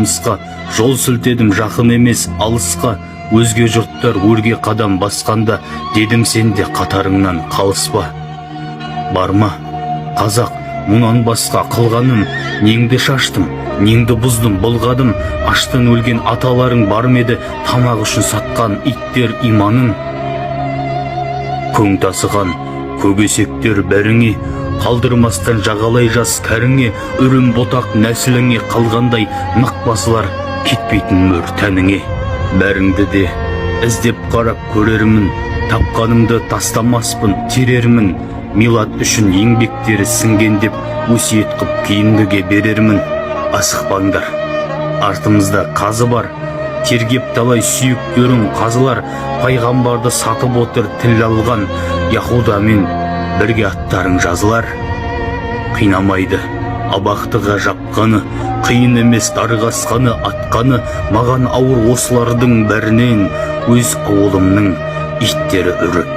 Мысқа жол сілтедім жақын емес алысқа, өзге жұрттар өрге қадам басқанда, дедім сен де қатарыңнан қалыспа. Барма, қазақ, мұнан басқа қылғаным, неңді шаштым, неңді бұздым, былғадым, аштан өлген аталарың бар меді, тамақ үшін сатқан иттер иманын. Көң тасыған көкесектер бәріңе, қалдырмастан жағалай жас кәріңе, үрім ботақ нәсіліңе қалғандай, нық басылар кетпейтін мөр тәніңе. Бәріңді де іздеп қарап көрермін, тапқанымды тастамаспын, терермін, милат үшін еңбектері сіңген деп өсиет қып кейінгіге берермін. Асықпаңдар, артымызда қазы бар, тергеп талай сүйектерін қазылар, пайғамбарды сатып отыр тіл алған, Яһудамен бірге аттарың жазылар. Қинамайды абақтыға жапқаны, қиын емес дарғасқаны атқаны, маған ауыр осылардың бәрінен өз ауылымның иттері үріп